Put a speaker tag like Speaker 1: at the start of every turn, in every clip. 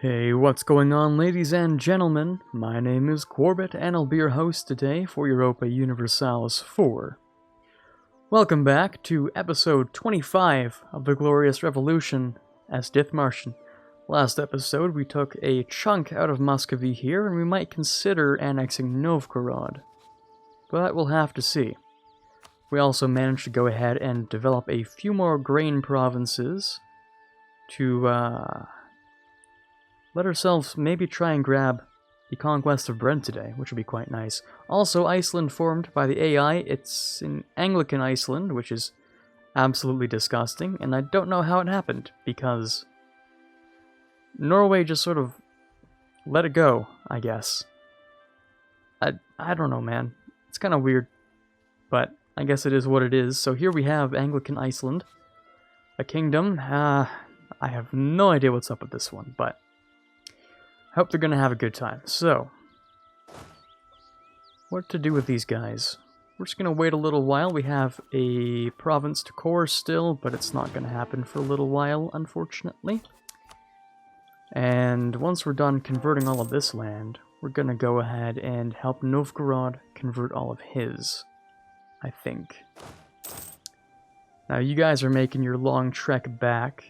Speaker 1: Hey, what's going on, ladies and gentlemen? My name is Corbett, and I'll be your host today for Europa Universalis 4. Welcome back to episode 25 of the Glorious Revolution as Dithmarschen. Last episode, we took a chunk out of Muscovy here, and we might consider annexing Novgorod. But we'll have to see. We also managed to go ahead and develop a few more grain provinces to, let ourselves maybe try and grab the Conquest of Brent today, which would be quite nice. Also, Iceland formed by the AI. It's in Anglican Iceland, which is absolutely disgusting, and I don't know how it happened, because Norway just sort of let it go, I guess. I don't know, man. It's kind of weird, but I guess it is what it is. So here we have Anglican Iceland, a kingdom. I have no idea what's up with this one, but hope they're gonna have a good time. So, what to do with these guys? We're just gonna wait a little while. We have a province to core still, but it's not gonna happen for a little while, unfortunately. And once we're done converting all of this land, we're gonna go ahead and help Novgorod convert all of his, I think. Now, you guys are making your long trek back.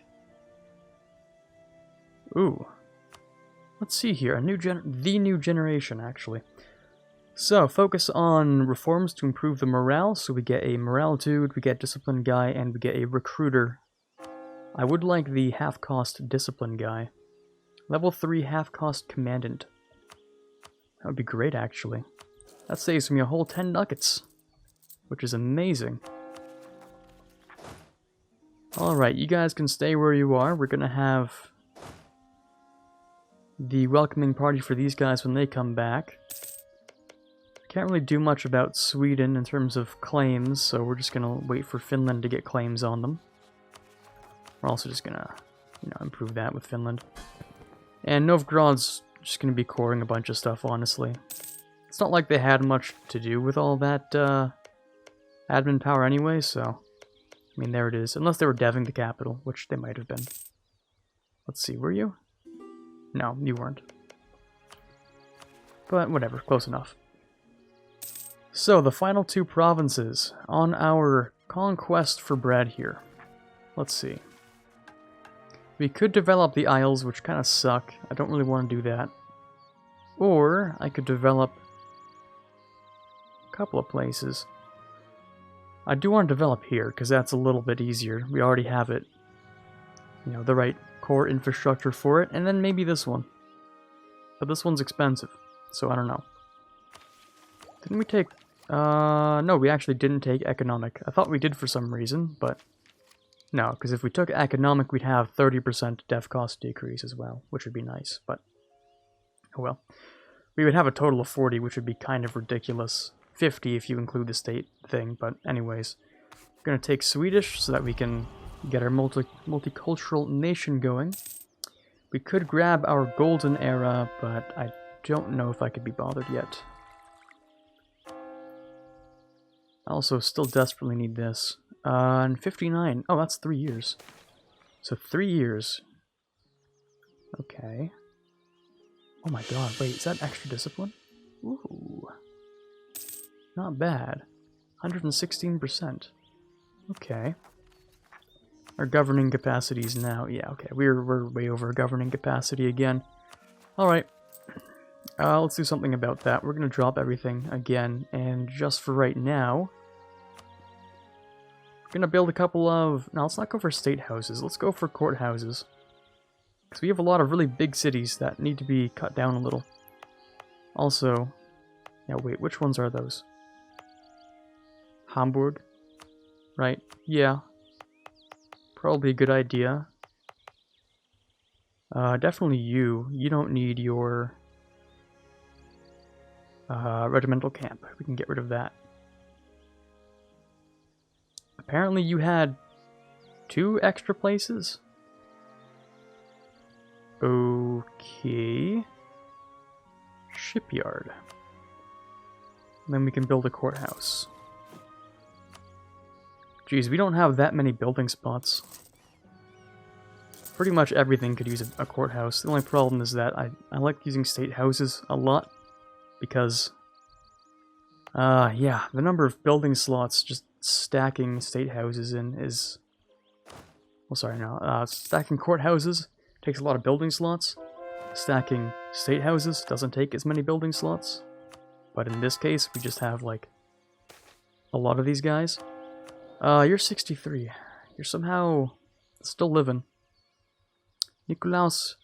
Speaker 1: Ooh. Let's see here, the new generation, actually. So, focus on reforms to improve the morale. So we get a morale dude, we get discipline guy, and we get a recruiter. I would like the half-cost discipline guy. Level 3 half-cost commandant. That would be great, actually. That saves me a whole 10 nuggets, which is amazing. Alright, you guys can stay where you are. We're gonna have the welcoming party for these guys when they come back. Can't really do much about Sweden in terms of claims, so we're just gonna wait for Finland to get claims on them. We're also just gonna, improve that with Finland. And Novgorod's just gonna be coring a bunch of stuff, honestly. It's not like they had much to do with all that admin power anyway, so I mean, there it is. Unless they were deving the capital, which they might have been. Let's see, were you? No, you weren't. But whatever, close enough. So, the final two provinces on our conquest for bread here. Let's see. We could develop the Isles, which kind of suck. I don't really want to do that. Or, I could develop a couple of places. I do want to develop here, because that's a little bit easier. We already have it. The right core infrastructure for it, and then maybe this one. But this one's expensive, so I don't know. Didn't we take... no, we actually didn't take economic. I thought we did for some reason, but no, because if we took economic, we'd have 30% dev cost decrease as well, which would be nice, but oh well. We would have a total of 40, which would be kind of ridiculous. 50 if you include the state thing, but anyways. We're gonna take Swedish so that we can get our multicultural nation going. We could grab our golden era, but I don't know if I could be bothered yet. I also still desperately need this. And 59. Oh, that's 3 years. So 3 years. Okay. Oh my god, wait, is that extra discipline? Ooh. Not bad. 116%. Okay. Our governing capacities now. Yeah, okay. We're way over governing capacity again. Alright. Let's do something about that. We're going to drop everything again. And just for right now, we're going to build a couple of... Now, let's not go for state houses. Let's go for courthouses. Because we have a lot of really big cities that need to be cut down a little. Also... Yeah, wait, which ones are those? Hamburg? Right? Yeah. Probably a good idea. Definitely you. You don't need your regimental camp. We can get rid of that. Apparently you had 2 extra places? Okay. Shipyard. And then we can build a courthouse. Geez, we don't have that many building spots. Pretty much everything could use a courthouse. The only problem is that I like using state houses a lot because, yeah, the number of building slots just stacking state houses in is... Well, sorry, no. Stacking courthouses takes a lot of building slots. Stacking state houses doesn't take as many building slots. But in this case, we just have, like, a lot of these guys. You're 63. You're somehow still living. Nikolaus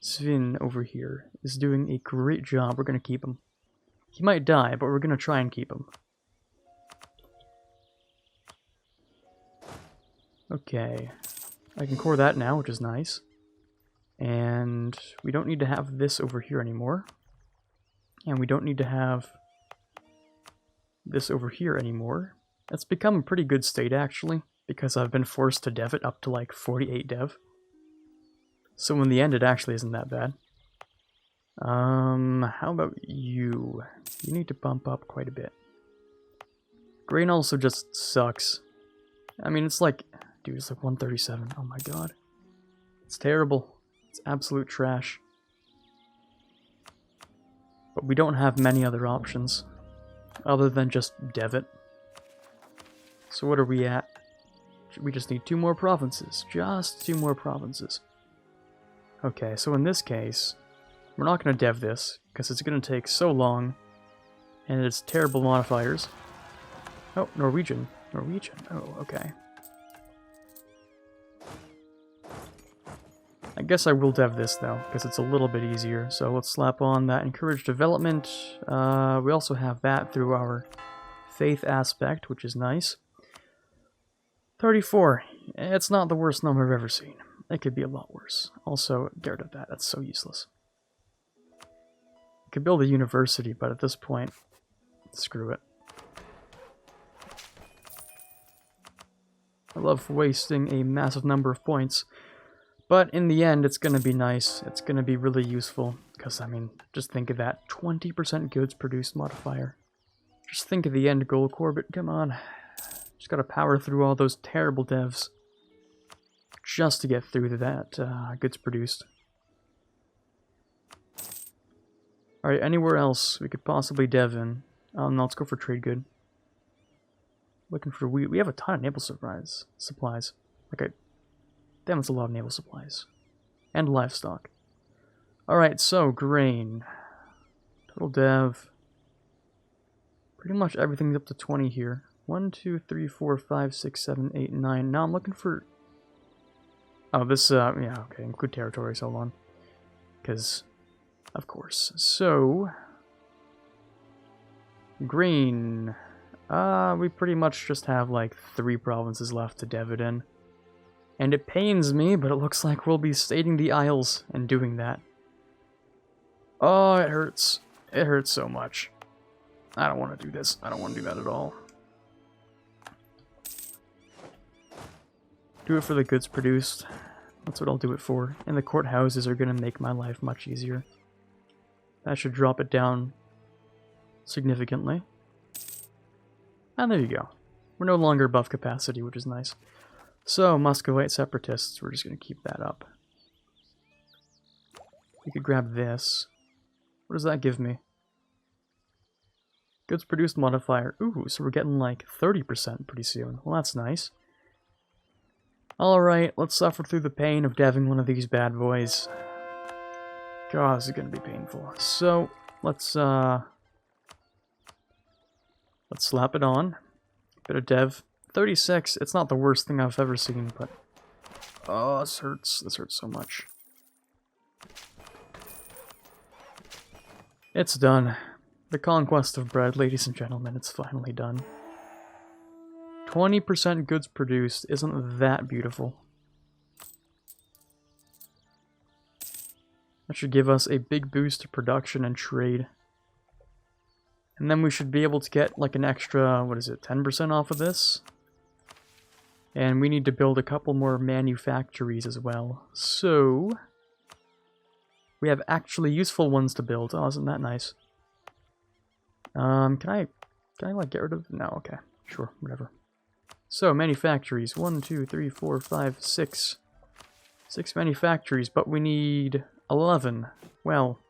Speaker 1: Svin over here is doing a great job. We're going to keep him. He might die, but we're going to try and keep him. Okay. I can core that now, which is nice. And we don't need to have this over here anymore. And we don't need to have this over here anymore. It's become a pretty good state, actually, because I've been forced to dev it up to like 48 dev. So in the end, it actually isn't that bad. How about you? You need to bump up quite a bit. Grain also just sucks. I mean, it's like... Dude, it's like 137. Oh my god. It's terrible. It's absolute trash. But we don't have many other options. Other than just dev it. So what are we at? We just need 2 more provinces. Just 2 more provinces. Okay, so in this case, we're not going to dev this, because it's going to take so long, and it's terrible modifiers. Oh, Norwegian. Norwegian. Oh, okay. I guess I will dev this, though, because it's a little bit easier. So let's slap on that encourage development. We also have that through our faith aspect, which is nice. 34. It's not the worst number I've ever seen. It could be a lot worse. Also, get rid of that. That's so useless. I could build a university, but at this point, screw it. I love wasting a massive number of points. But in the end, it's going to be nice. It's going to be really useful. Because, I mean, just think of that. 20% goods produced modifier. Just think of the end goal, Corbett. Come on. Just got to power through all those terrible devs. Just to get through to that goods produced. Alright, anywhere else we could possibly dev in? No, let's go for trade good. Looking for wheat. We have a ton of naval supplies. Okay. Damn, that's a lot of naval supplies. And livestock. Alright, so, grain. Total dev. Pretty much everything's up to 20 here. 1, 2, 3, 4, 5, 6, 7, 8, 9. Now I'm looking for... Oh, this, yeah, okay, include territories, hold on. Because, of course. So... Green. We pretty much just have, like, 3 provinces left to dev it in. And it pains me, but it looks like we'll be stating the Isles and doing that. Oh, it hurts. It hurts so much. I don't want to do this. I don't want to do that at all. Do it for the goods produced. That's what I'll do it for. And the courthouses are going to make my life much easier. That should drop it down significantly. And there you go. We're no longer above capacity, which is nice. So, Muscovite separatists, we're just going to keep that up. We could grab this. What does that give me? Goods produced modifier. Ooh, so we're getting like 30% pretty soon. Well, that's nice. Alright, let's suffer through the pain of deving one of these bad boys. God, this is going to be painful. So, let's slap it on. Bit of dev. 36, it's not the worst thing I've ever seen, but... Oh, this hurts. This hurts so much. It's done. The conquest of bread, ladies and gentlemen, it's finally done. 20% goods produced isn't that beautiful. That should give us a big boost to production and trade. And then we should be able to get like an extra, what is it, 10% off of this? And we need to build a couple more manufactories as well. So, we have actually useful ones to build. Oh, isn't that nice? Can I like get rid of? No, okay, sure, whatever. So manufactories, 1, 2, 3, 4, 5, 6, 6 manufactories, but we need 11. Well,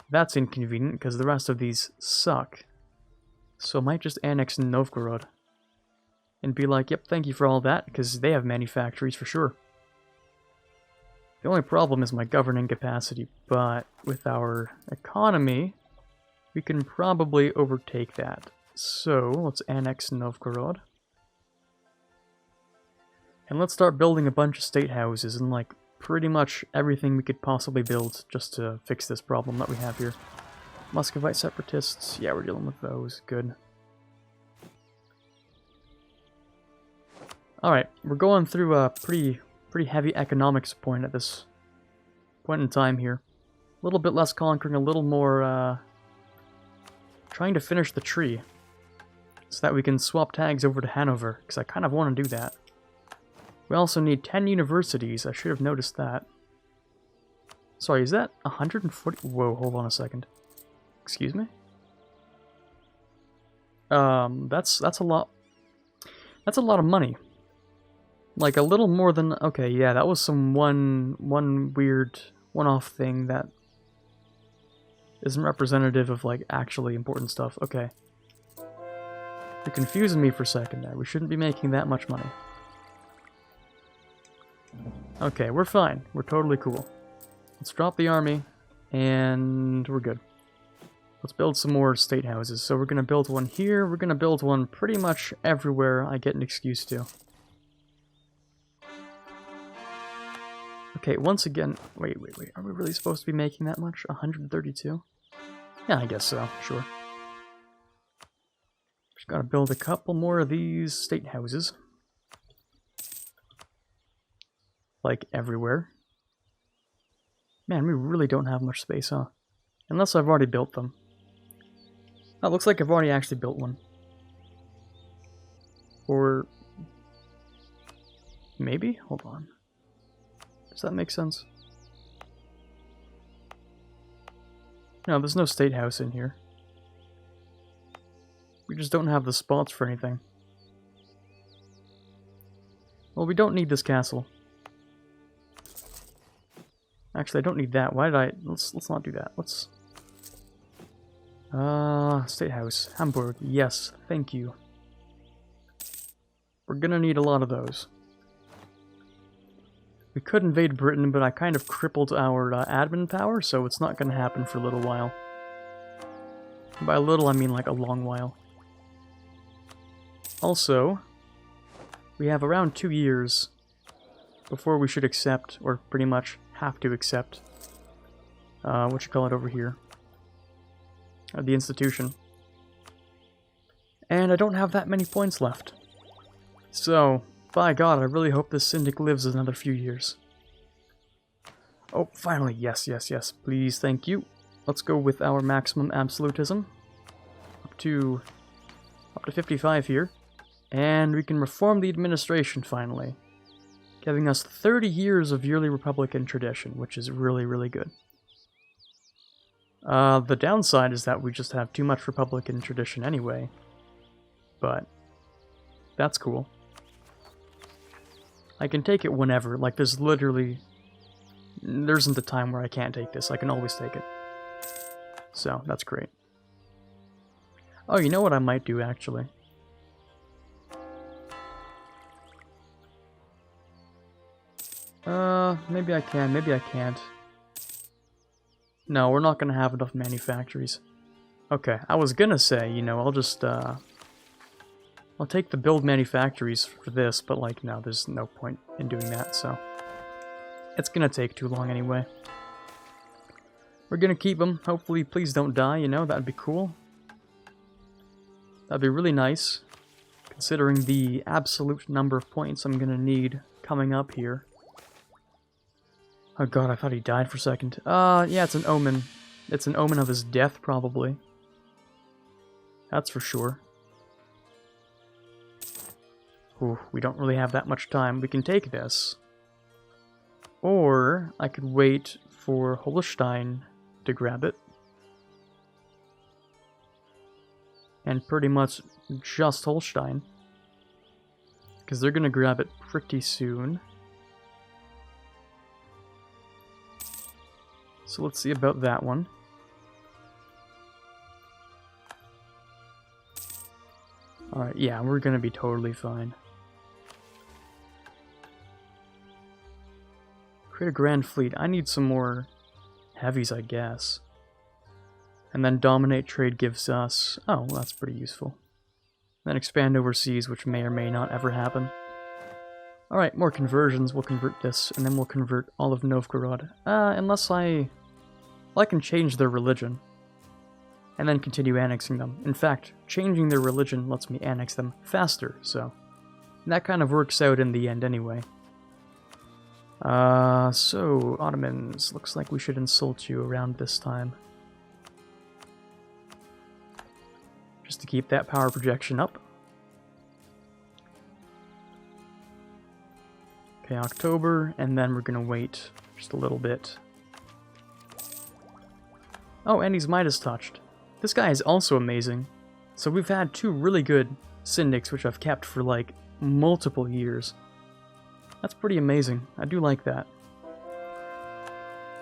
Speaker 1: that's inconvenient because the rest of these suck. So I might just annex Novgorod. And be like, yep, thank you for all that, because they have manufactories for sure. The only problem is my governing capacity, but with our economy, we can probably overtake that. So, let's annex Novgorod. And let's start building a bunch of state houses and like pretty much everything we could possibly build just to fix this problem that we have here. Muscovite separatists, yeah, we're dealing with those. Good. Alright, we're going through a pretty heavy economics point at this point in time here. A little bit less conquering, a little more trying to finish the tree. So that we can swap tags over to Hanover, because I kind of want to do that. We also need 10 universities, I should have noticed that. Sorry, is that 140? Whoa, hold on a second. Excuse me? That's a lot. That's a lot of money. Like a little more than, okay, yeah, that was some one weird one-off thing that isn't representative of like actually important stuff. Okay. You're confusing me for a second there. We shouldn't be making that much money. Okay, we're fine. We're totally cool. Let's drop the army, and we're good. Let's build some more state houses. So we're going to build one here. We're going to build one pretty much everywhere I get an excuse to. Okay, once again... Wait. Are we really supposed to be making that much? 132? Yeah, I guess so. Sure. Just gotta build a couple more of these state houses. Like, everywhere. Man, we really don't have much space, huh? Unless I've already built them. Oh, it looks like I've already actually built one. Or... maybe? Hold on. Does that make sense? No, there's no state house in here. We just don't have the spots for anything. Well, we don't need this castle. Actually, I don't need that. Why did I... Let's not do that. Let's... State house. Hamburg. Yes, thank you. We're gonna need a lot of those. We could invade Britain, but I kind of crippled our admin power, so it's not gonna happen for a little while. By little, I mean like a long while. Also, we have around 2 years before we should accept, or pretty much have to accept, what you call it over here, the institution. And I don't have that many points left. So, by God, I really hope this Syndic lives another few years. Oh, finally, yes, please, thank you. Let's go with our maximum absolutism. Up to 55 here. And we can reform the administration, finally. Giving us 30 years of yearly Republican tradition, which is really, really good. The downside is that we just have too much Republican tradition anyway. But that's cool. I can take it whenever, like there's literally... there isn't a time where I can't take this, I can always take it. So, that's great. Oh, you know what I might do, actually? Maybe I can, maybe I can't. No, we're not gonna have enough manufactories. Okay, I was gonna say, you know, I'll just, I'll take the build manufactories for this, but like, no, there's no point in doing that, so... it's gonna take too long anyway. We're gonna keep them. Hopefully, please don't die, you know, that'd be cool. That'd be really nice, considering the absolute number of points I'm gonna need coming up here. Oh god, I thought he died for a second. Yeah, it's an omen. It's an omen of his death, probably. That's for sure. Ooh, we don't really have that much time. We can take this. Or, I could wait for Holstein to grab it. And pretty much just Holstein. Because they're going to grab it pretty soon. So let's see about that one. Alright, yeah, we're gonna be totally fine. Create a grand fleet. I need some more heavies, I guess. And then dominate trade gives us... Oh, well, that's pretty useful. Then expand overseas, which may or may not ever happen. Alright, more conversions. We'll convert this, and then we'll convert all of Novgorod. Unless I... Well, I can change their religion. And then continue annexing them. In fact, changing their religion lets me annex them faster, so... that kind of works out in the end anyway. So, Ottomans, looks like we should insult you around this time. Just to keep that power projection up. Okay, October, and then we're gonna wait just a little bit. Oh, and he's Midas touched. This guy is also amazing. So we've had two really good syndics, which I've kept for like multiple years. That's pretty amazing. I do like that.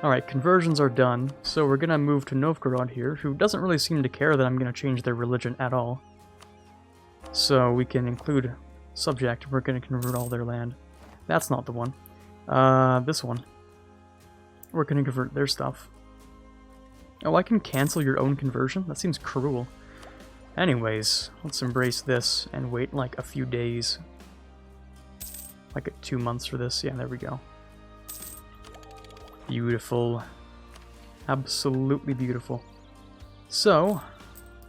Speaker 1: Alright, conversions are done, so we're gonna move to Novgorod here, who doesn't really seem to care that I'm gonna change their religion at all. So we can include subject, we're gonna convert all their land. That's not the one. This one. We're gonna convert their stuff. Oh, I can cancel your own conversion? That seems cruel. Anyways, let's embrace this and wait like a few days. Like 2 months for this. Yeah, there we go. Beautiful. Absolutely beautiful. So,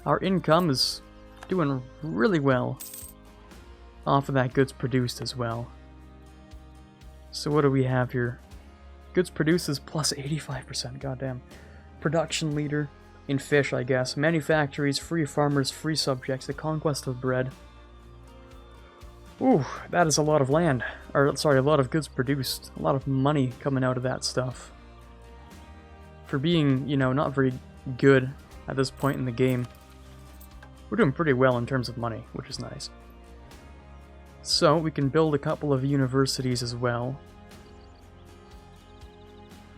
Speaker 1: our income is doing really well off of that goods produced as well. So what do we have here? Goods produced is plus 85%, goddamn. Production leader in fish, I guess. Manufactories, free farmers, free subjects, the conquest of bread. Ooh, that is a lot of land. Or, sorry, a lot of goods produced. A lot of money coming out of that stuff. For being, you know, not very good at this point in the game, we're doing pretty well in terms of money, which is nice. So, we can build a couple of universities as well.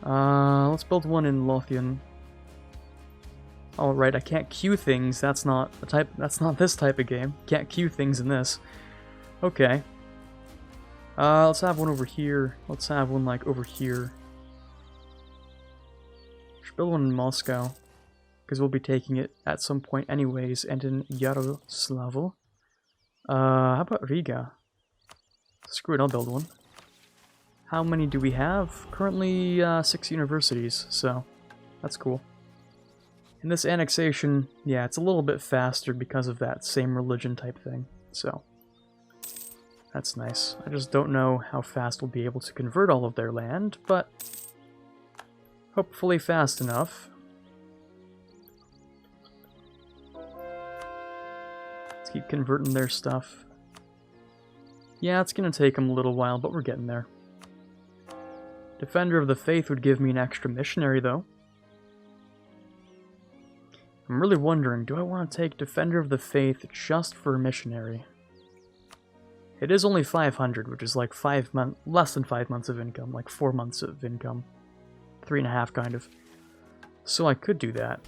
Speaker 1: Let's build one in Lothian. Alright, I can't queue things. That's not the type. That's not this type of game. Can't queue things in this. Okay. Let's have one over here. Let's have one like over here. Should build one in Moscow, because we'll be taking it at some point anyways, and in Yaroslavl. How about Riga? Screw it, I'll build one. How many do we have? Currently 6 universities, so that's cool. In this annexation, yeah, it's a little bit faster because of that same religion type thing, so that's nice. I just don't know how fast we'll be able to convert all of their land, but hopefully fast enough. Let's keep converting their stuff. Yeah, it's gonna take them a little while, but we're getting there. Defender of the Faith would give me an extra missionary, though. I'm really wondering, do I want to take Defender of the Faith just for a missionary? It is only 500, which is like less than 5 months of income, like 4 months of income. 3.5, kind of. So I could do that.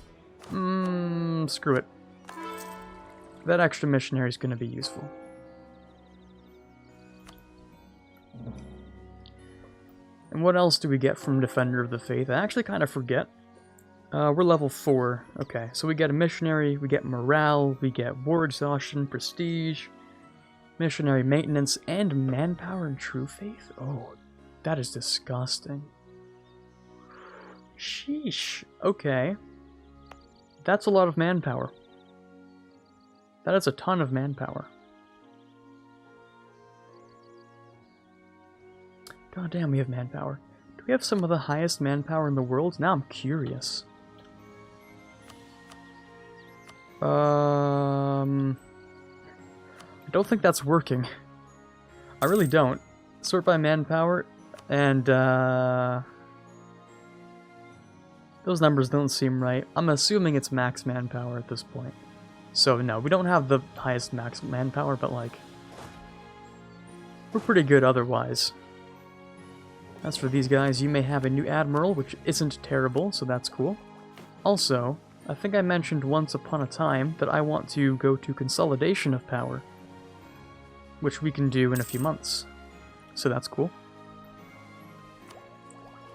Speaker 1: Screw it. That extra missionary is going to be useful. And what else do we get from Defender of the Faith? I actually kind of forget. We're level 4. Okay, so we get a missionary, we get morale, we get war exhaustion, prestige, missionary maintenance, and manpower and true faith? Oh, that is disgusting. Sheesh. Okay. That's a lot of manpower. That is a ton of manpower. God damn, we have manpower. Do we have some of the highest manpower in the world? Now I'm curious. I don't think that's working. I really don't. Sort by manpower, and those numbers don't seem right. I'm assuming it's max manpower at this point. So no, we don't have the highest max manpower, but like, we're pretty good otherwise. As for these guys, you may have a new admiral, which isn't terrible, so that's cool. Also, I think I mentioned once upon a time that I want to go to Consolidation of Power, which we can do in a few months, so that's cool.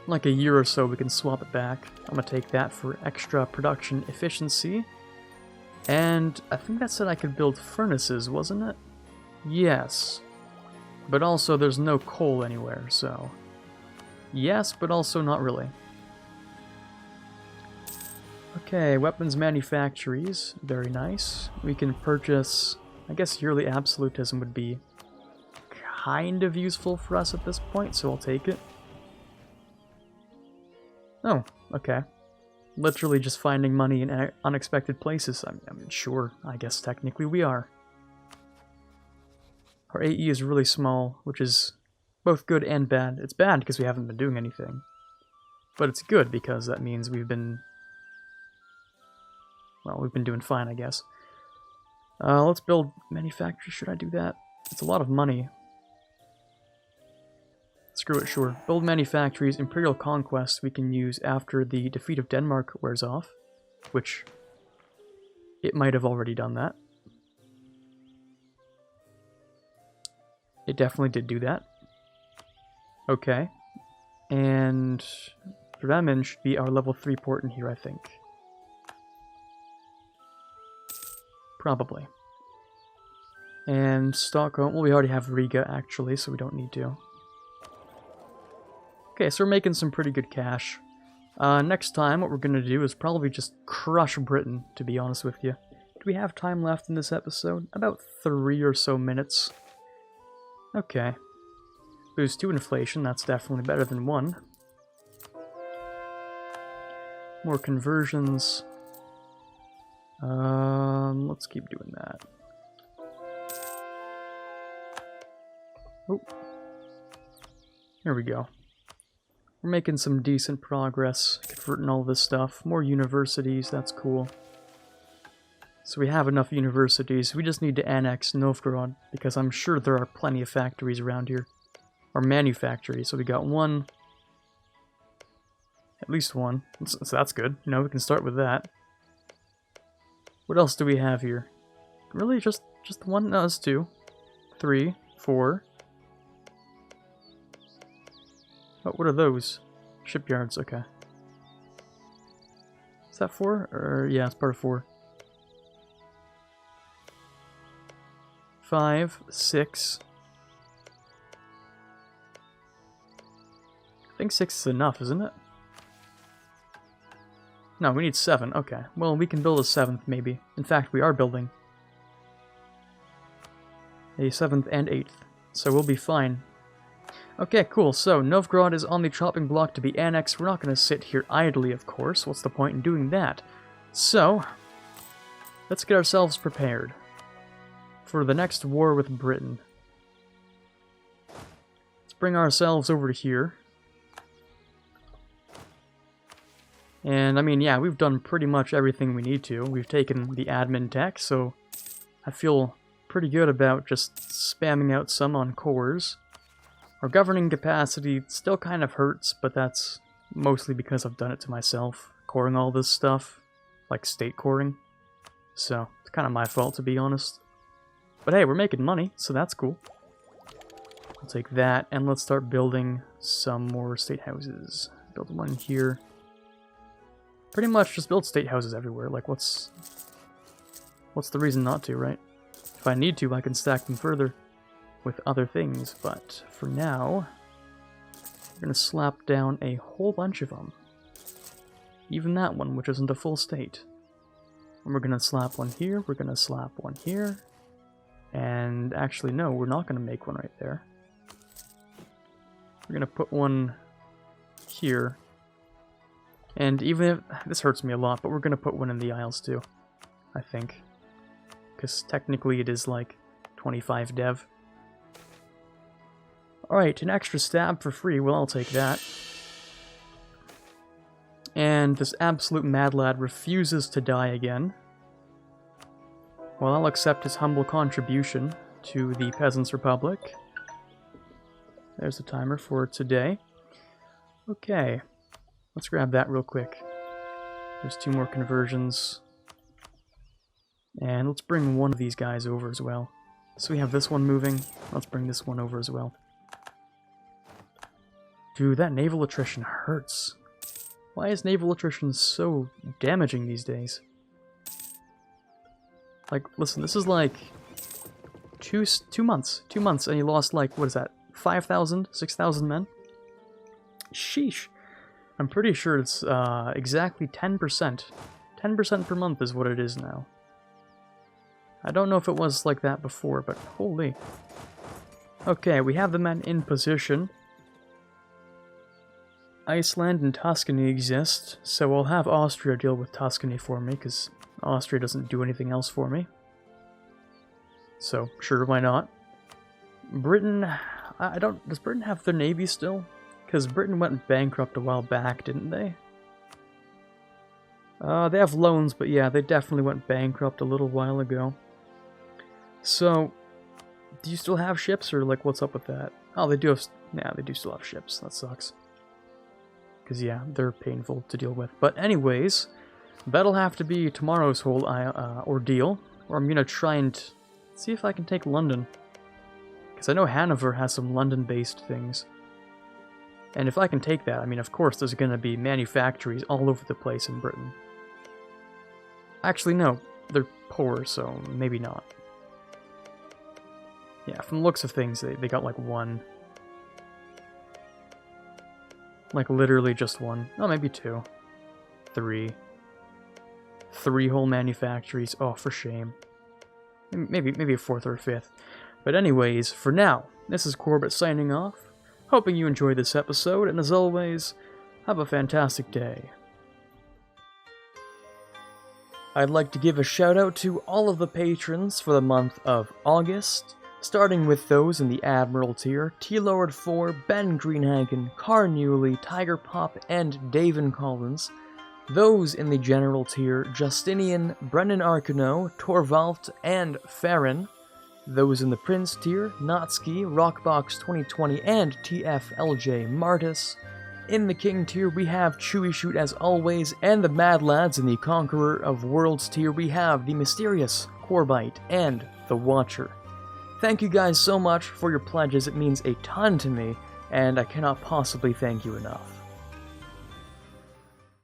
Speaker 1: Like a year or so we can swap it back. I'm gonna take that for extra production efficiency. And I think that said I could build furnaces, wasn't it? Yes. But also there's no coal anywhere, so... yes, but also not really. Okay, weapons manufactories. Very nice. We can purchase... I guess yearly absolutism would be kind of useful for us at this point, so I'll take it. Oh, okay. Literally just finding money in unexpected places. I mean, sure, I guess technically we are. Our AE is really small, which is both good and bad. It's bad because we haven't been doing anything. But it's good because that means we've been... well, we've been doing fine, I guess. Let's build manufacturers. Should I do that? It's a lot of money. Screw it, sure. Build manufactories. Imperial Conquest we can use after the defeat of Denmark wears off. Which... it might have already done that. It definitely did do that. Okay. And... Bremen should be our level 3 port in here, I think. Probably. And Stockholm, well, we already have Riga, actually, so we don't need to. Okay, so we're making some pretty good cash. Next time, what we're going to do is probably just crush Britain, to be honest with you. Do we have time left in this episode? About 3 or so minutes. Okay. Lose 2 inflation, that's definitely better than 1. More conversions. Let's keep doing that. Oh. Here we go. We're making some decent progress, converting all this stuff. More universities, that's cool. So we have enough universities, we just need to annex Novgorod, because I'm sure there are plenty of factories around here. Or manufactories, so we got one. At least one, so that's good. You know, we can start with that. What else do we have here? Really, just one? No, it's 2. 3, 4. Oh, what are those? Shipyards, okay. Is that 4? Or, yeah, it's part of 4. 5, 6. I think 6 is enough, isn't it? No, we need 7. Okay. Well, we can build a 7th, maybe. In fact, we are building a 7th and 8th, so we'll be fine. Okay, cool. So, Novgorod is on the chopping block to be annexed. We're not going to sit here idly, of course. What's the point in doing that? So, let's get ourselves prepared for the next war with Britain. Let's bring ourselves over to here. And, I mean, yeah, we've done pretty much everything we need to. We've taken the admin tech, so I feel pretty good about just spamming out some on cores. Our governing capacity still kind of hurts, but that's mostly because I've done it to myself, coring all this stuff, like state coring. So, it's kind of my fault, to be honest. But hey, we're making money, so that's cool. I'll take that, and let's start building some more state houses. Build one here. Pretty much just build state houses everywhere. Like, what's the reason not to, right? If I need to, I can stack them further with other things, but for now, we're going to slap down a whole bunch of them. Even that one, which isn't a full state. And we're going to slap one here, we're going to slap one here, and actually, no, we're not going to make one right there. We're going to put one here. And even if... this hurts me a lot, but we're going to put one in the Isles too, I think. Because technically it is like 25 dev. Alright, an extra stab for free. Well, I'll take that. And this absolute mad lad refuses to die again. Well, I'll accept his humble contribution to the Peasants' Republic. There's the timer for today. Okay, let's grab that real quick. There's 2 more conversions. And let's bring one of these guys over as well. So we have this one moving. Let's bring this one over as well. Dude, that naval attrition hurts. Why is naval attrition so damaging these days? Like, listen, this is like 2 months. 2 months, and you lost, like, what is that? 5,000? 6,000 men? Sheesh. I'm pretty sure it's exactly 10%. 10% per month is what it is now. I don't know if it was like that before, but holy. Okay, we have the men in position. Iceland and Tuscany exist, so I'll have Austria deal with Tuscany for me, because Austria doesn't do anything else for me. So, sure, why not? Britain, does Britain have their navy still? Because Britain went bankrupt a while back, didn't they? They have loans, but yeah, they definitely went bankrupt a little while ago. So, do you still have ships, or like, what's up with that? Oh, they do have, yeah, they do still have ships. That sucks. Because yeah, they're painful to deal with. But anyways, that'll have to be tomorrow's whole ordeal, or I'm gonna try and see if I can take London. Because I know Hanover has some London-based things. And if I can take that, I mean, of course, there's gonna be manufactories all over the place in Britain. Actually, no, they're poor, so maybe not. Yeah, from the looks of things, they got like 1. Like, literally just 1. Oh, maybe 2. 3. 3 whole manufactories. Oh, for shame. Maybe a 4th or a 5th. But anyways, for now, this is Corbett signing off. Hoping you enjoyed this episode, and as always, have a fantastic day. I'd like to give a shout out to all of the patrons for the month of August, starting with those in the Admiral tier: T-Lord 4, Ben Greenhagen, Car Newley, Tiger Pop, and Davin Collins. Those in the General tier: Justinian, Brennan Arcano, Torvald, and Farron. Those in the Prince tier: Natsuki, Rockbox 2020, and TFLJ Martis. In the King tier, we have Chewy Shoot as always, and the Mad Lads in the Conqueror of Worlds tier, we have the Mysterious, Corbite, and the Watcher. Thank you guys so much for your pledges, it means a ton to me, and I cannot possibly thank you enough.